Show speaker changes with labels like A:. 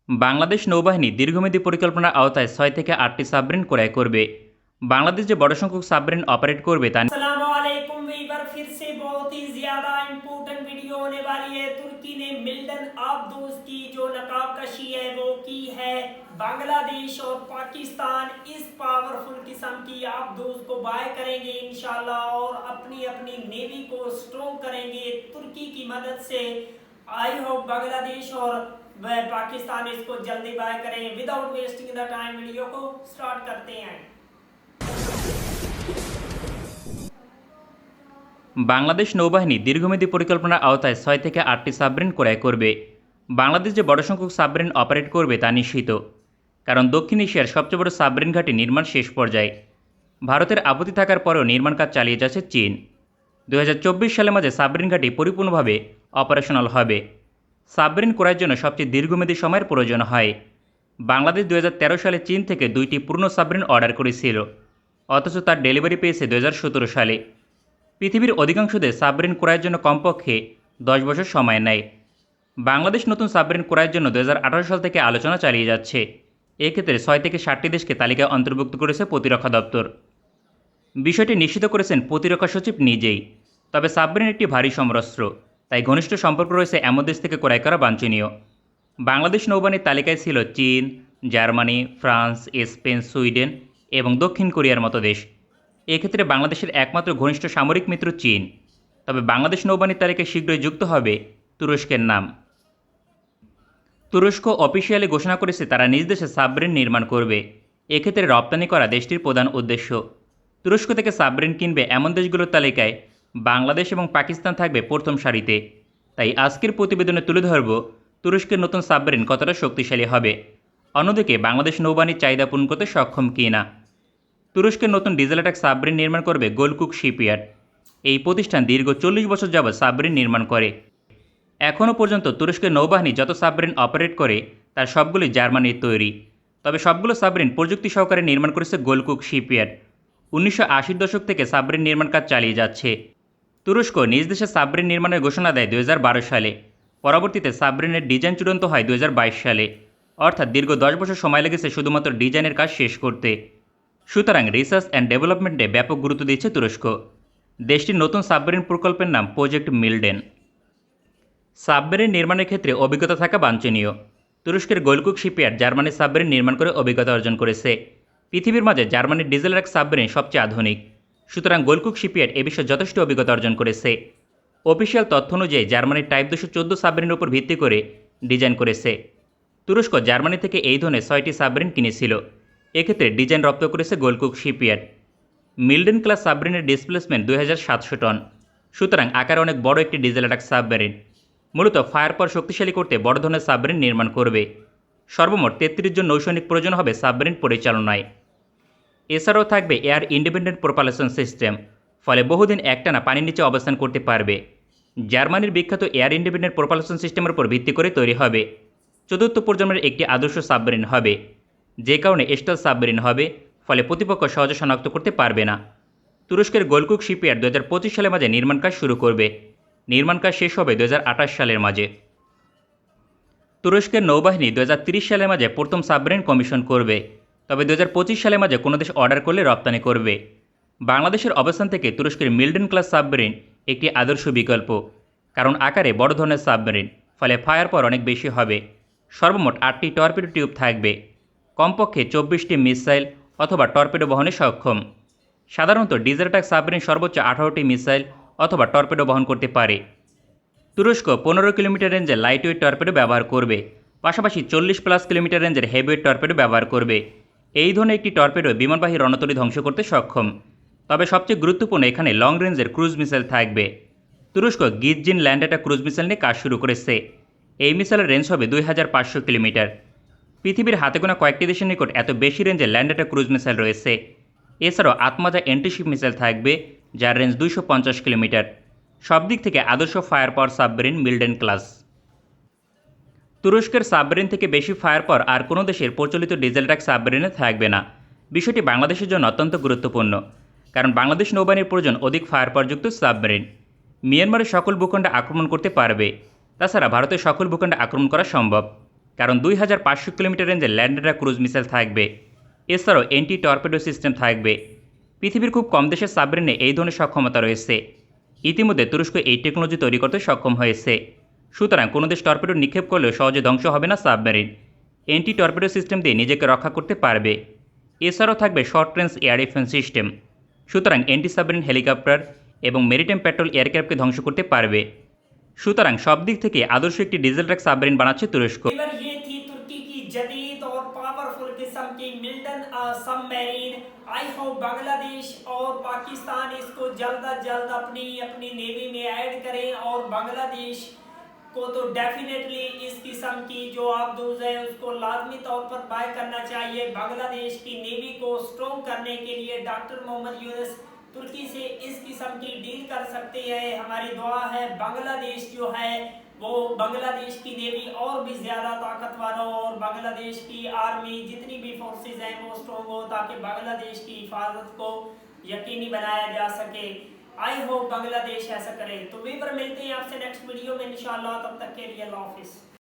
A: বাংলাদেশ নৌবাহিনী দীর্ঘমেয়াদী পরিকল্পনার আওতায় 6 থেকে 8টি সাবমেরিন ক্রয় করবে। বাংলাদেশ যে বড় সংখ্যক সাবমেরিন অপারেট করবে তা
B: अस्सलामुअलैकुम वीवर, फिर से बहुत ही ज्यादा इम्पोर्टेंट वीडियो होने वाली है। तुर्की ने मिल्टन आबदोस की जो नकाब कशी है वो की है। बांग्लादेश और पाकिस्तान इस पावरफुल किस्म की आबदोस को बाय करेंगे इंशाल्लाह और अपनी अपनी नेवी को स्ट्रॉन्ग करेंगे तुर्की की मदद से। आई होप बांग्लादेश और पाकिस्तान इसको जल्दी बाय करें। Without wasting the time video को स्टार्ट करते हैं।
A: বাংলাদেশ নৌবাহিনী দীর্ঘমেয়াদী পরিকল্পনার আওতায় 6 থেকে 8টি সাবমেরিন ক্রয় করবে। বাংলাদেশ যে বড় সংখ্যক সাবমেরিন অপারেট করবে তা নিশ্চিত, কারণ দক্ষিণ এশিয়ার সবচেয়ে বড় সাবমেরিন ঘাঁটি নির্মাণ শেষ পর্যায়ে। ভারতের আপত্তি থাকার পরেও নির্মাণ কাজ চালিয়ে যাচ্ছে চীন। 2024 সালের মাঝে সাবমেরিন ঘাঁটি পরিপূর্ণভাবে অপারেশনাল হবে। সাবমেরিন ক্রয়ের জন্য সবচেয়ে দীর্ঘমেয়াদী সময়ের প্রয়োজন হয়। বাংলাদেশ 2013 সালে চীন থেকে 2টি পুরনো সাবমেরিন অর্ডার করেছিল, অথচ তার ডেলিভারি পেয়েছে 2017 সালে। পৃথিবীর অধিকাংশ দেশ সাবমেরিন ক্রয়ের জন্য কমপক্ষে 10 বছর সময় নেয়। বাংলাদেশ নতুন সাবমেরিন ক্রয়ের জন্য 2018 সাল থেকে আলোচনা চালিয়ে যাচ্ছে। এক্ষেত্রে 6 থেকে 7টি দেশকে তালিকায় অন্তর্ভুক্ত করেছে প্রতিরক্ষা দপ্তর। বিষয়টি নিশ্চিত করেছেন প্রতিরক্ষা সচিব নিজেই। তবে সাবমেরিন একটি ভারী সমরাস্ত্র, তাই ঘনিষ্ঠ সম্পর্ক রয়েছে এমন দেশ থেকে ক্রয় করা বাঞ্ছনীয়। বাংলাদেশ নৌবাহিনীর তালিকায় ছিল চীন, জার্মানি, ফ্রান্স, স্পেন, সুইডেন এবং দক্ষিণ কোরিয়ার মতো দেশ। এক্ষেত্রে বাংলাদেশের একমাত্র ঘনিষ্ঠ সামরিক মিত্র চীন। তবে বাংলাদেশ নৌবাহিনীর তালিকায় শীঘ্রই যুক্ত হবে তুরস্কের নাম। তুরস্ক অফিসিয়ালি ঘোষণা করেছে তারা নিজ দেশে সাবমেরিন নির্মাণ করবে। এক্ষেত্রে রপ্তানি করা দেশটির প্রধান উদ্দেশ্য। তুরস্ক থেকে সাবমেরিন কিনবে এমন দেশগুলোর তালিকায় বাংলাদেশ এবং পাকিস্তান থাকবে প্রথম সারিতে। তাই আজকের প্রতিবেদনে তুলে ধরব তুরস্কের নতুন সাবমেরিন কতটা শক্তিশালী হবে, অন্যদিকে বাংলাদেশ নৌবাহিনীর চাহিদা পূরণ করতে সক্ষম কি না। তুরস্কের নতুন ডিজেল অ্যাটাক সাবমেরিন নির্মাণ করবে গোলকুক শিপইয়ার্ড। এই প্রতিষ্ঠান দীর্ঘ 40 বছর যাবৎ সাবমেরিন নির্মাণ করে। এখনও পর্যন্ত তুরস্কের নৌবাহিনী যত সাবমেরিন অপারেট করে তার সবগুলি জার্মানির তৈরি। তবে সবগুলো সাবমেরিন প্রযুক্তি সহকারে নির্মাণ করেছে গোলকুক শিপইয়ার্ড। 1980 দশক থেকে সাবমেরিন নির্মাণ কাজ চালিয়ে যাচ্ছে। তুরস্ক নিজ দেশে সাবমেরিন নির্মাণের ঘোষণা দেয় 2012 সালে। পরবর্তীতে সাবমেরিনের ডিজাইন চূড়ান্ত হয় 2022 সালে। অর্থাৎ দীর্ঘ 10 বছর সময় লেগেছে শুধুমাত্র ডিজাইনের কাজ শেষ করতে। সুতরাং রিসার্চ অ্যান্ড ডেভেলপমেন্টে ব্যাপক গুরুত্ব দিচ্ছে তুরস্ক। দেশটির নতুন সাবমেরিন প্রকল্পের নাম প্রজেক্ট মিল্ডেন। সাবমেরিন নির্মাণের ক্ষেত্রে অভিজ্ঞতা থাকা বাঞ্ছনীয়। তুরস্কের গোলকুক শিপইয়ার্ড জার্মানির সাবমেরিন নির্মাণ করে অভিজ্ঞতা অর্জন করেছে। পৃথিবীর মাঝে জার্মানির ডিজেল অ্যাটাক সাবমেরিন সবচেয়ে আধুনিক, সুতরাং গোলকুক শিপইয়ার্ড এ বিষয়ে যথেষ্ট অভিজ্ঞতা অর্জন করেছে। অফিসিয়াল তথ্য অনুযায়ী জার্মানির টাইপ 214 সাবমেরিনের উপর ভিত্তি করে ডিজাইন করেছে। তুরস্ক জার্মানি থেকে এই ধরনের 6টি সাবমেরিন কিনেছিল। এক্ষেত্রে ডিজাইন রপ্ত করেছে গোলকুক শিপইয়ার্ড। মিল্ডেন ক্লাস সাবমেরিনের ডিসপ্লেসমেন্ট 2700 টন, সুতরাং আকারে অনেক বড় একটি ডিজেল অ্যাটাক সাবমেরিন। মূলত ফায়ার পাওয়ার শক্তিশালী করতে বড় ধরনের সাবমেরিন নির্মাণ করবে। সর্বমোট 33 জন নৌসৈনিক প্রয়োজন হবে সাবমেরিন পরিচালনায়। এছাড়াও থাকবে এয়ার ইন্ডিপেন্ডেন্ট প্রোপালশন সিস্টেম, ফলে বহুদিন একটানা পানির নিচে অবস্থান করতে পারবে। জার্মানির বিখ্যাত এয়ার ইন্ডিপেন্ডেন্ট প্রোপালশন সিস্টেমের উপর ভিত্তি করে তৈরি হবে। চতুর্থ প্রজন্মের একটি আদর্শ সাবমেরিন হবে, যে কারণে স্টেলথ সাবমেরিন হবে, ফলে প্রতিপক্ষ সহজে শনাক্ত করতে পারবে না। তুরস্কের গোলকুক শিপইয়ার্ড 2025 সালের মাঝে নির্মাণ কাজ শুরু করবে। নির্মাণ কাজ শেষ হবে 2028 সালের মাঝে। তুরস্কের নৌবাহিনী 2030 সালের মাঝে প্রথম সাবমেরিন কমিশন করবে। তবে 2025 সালের মাঝে কোনো দেশ অর্ডার করলে রপ্তানি করবে। বাংলাদেশের অবস্থান থেকে তুরস্কের মিল্ডেন ক্লাস সাবমেরিন একটি আদর্শ বিকল্প, কারণ আকারে বড় ধরনের সাবমেরিন, ফলে ফায়ার পাওয়ার অনেক বেশি হবে। সর্বমোট 8টি টর্পেডো টিউব থাকবে, কমপক্ষে 24টি মিসাইল অথবা টর্পেডো বহনে সক্ষম। সাধারণত ডিজেল অ্যাটাক সাবমেরিন সর্বোচ্চ 18টি মিসাইল অথবা টর্পেডো বহন করতে পারে। তুরস্ক 15 কিলোমিটার রেঞ্জের লাইটওয়েট টর্পেডো ব্যবহার করবে, পাশাপাশি 40+ কিলোমিটার রেঞ্জের হেভিওয়েট টর্পেডো ব্যবহার করবে। এই ধরনের একটি টর্পেডো বিমানবাহী রণতরী ধ্বংস করতে সক্ষম। তবে সবচেয়ে গুরুত্বপূর্ণ এখানে লং রেঞ্জের ক্রুজ মিসাইল থাকবে। তুরস্ক গিজজিন ল্যান্ড অ্যাটাক ক্রুজ মিসাইল নিয়ে কাজ শুরু করেছে। এই মিসাইলের রেঞ্জ হবে 2500 কিলোমিটার। পৃথিবীর হাতে গোনা কয়েকটি দেশের নিকট এত বেশি রেঞ্জের ল্যান্ড অ্যাটাক ক্রুজ মিসাইল রয়েছে। এছাড়াও আত্মাজা অ্যান্টিশিপ মিসাইল থাকবে, যার রেঞ্জ 250 কিলোমিটার। সব দিক থেকে আদর্শ ফায়ার পাওয়ার সাবমেরিন মিল্ডেন ক্লাস। তুরস্কের সাবমেরিন থেকে বেশি ফায়ার পাওয়ার আর কোনো দেশের প্রচলিত ডিজেল অ্যাটাক সাবমেরিনে থাকবে না। বিষয়টি বাংলাদেশের জন্য অত্যন্ত গুরুত্বপূর্ণ, কারণ বাংলাদেশ নৌবাহিনীর প্রয়োজন অধিক ফায়ার পাওয়ারযুক্ত সাবমেরিন। মিয়ানমারের সকল ভূখণ্ডে আক্রমণ করতে পারবে, তাছাড়া ভারতের সকল ভূখণ্ডে আক্রমণ করা সম্ভব। কারণ 2500 কিলোমিটার রেঞ্জের ল্যান্ডাররা ক্রুজ মিসাইল থাকবে। এছাড়াও অ্যান্টি টর্পেডো সিস্টেম থাকবে। পৃথিবীর খুব কম দেশের সাবমেরিনে এই ধরনের সক্ষমতা রয়েছে। ইতিমধ্যে তুরস্ক এই টেকনোলজি তৈরি করতে সক্ষম হয়েছে। সুতরাং কোনো দেশ টর্পেডো নিক্ষেপ করলেও সহজে ধ্বংস হবে না সাবমেরিন। অ্যান্টি টর্পেডো সিস্টেম দিয়ে নিজেকে রক্ষা করতে পারবে। এছাড়াও থাকবে short range air defence system. সুতরাং অ্যান্টি সাবমেরিন হেলিকপ্টার এবং মেরিটাইম পেট্রোল এয়ারক্রাফটকে ধ্বংস করতে পারবে। সুতরাং সব দিক থেকে আদর্শ একটি ডিজেল ট্রাক সাবমেরিন বানাচ্ছে তুরস্ক।
B: एवर ये थी तुर्की की जदीद और पावरफुल किस्म की Milton submarine. I hope Bangladesh और पाकिस्तान इसको जल्द अज जल्द अपनी अपनी नेवी में ऐड करें और बांग्लादेश को तो डेफिनेटली इस किस्म की जो आबदूज है उसको लाजमी तौर पर बाय करना चाहिए। बांग्लादेश की नेवी को स्ट्रॉन्ग करने के लिए डॉक्टर मोहम्मद यूनुस तुर्की से इस किस्म की डील कर सकते हैं। हमारी दुआ है बांग्लादेश जो है वो बांग्लादेश की नेवी और भी ज़्यादा ताकतवर हो और बांग्लादेश की आर्मी जितनी भी फोर्सेज हैं वो स्ट्रॉन्ग हो ताकि बांग्लादेश की हिफाजत को यकीनी बनाया जा सके। आई होप बांग्लादेश ऐसा करे। तो वीवर मिलते हैं आपसे नेक्स्ट वीडियो में इंशाल्लाह। तब तक के लिए अल्लाह हाफिज़।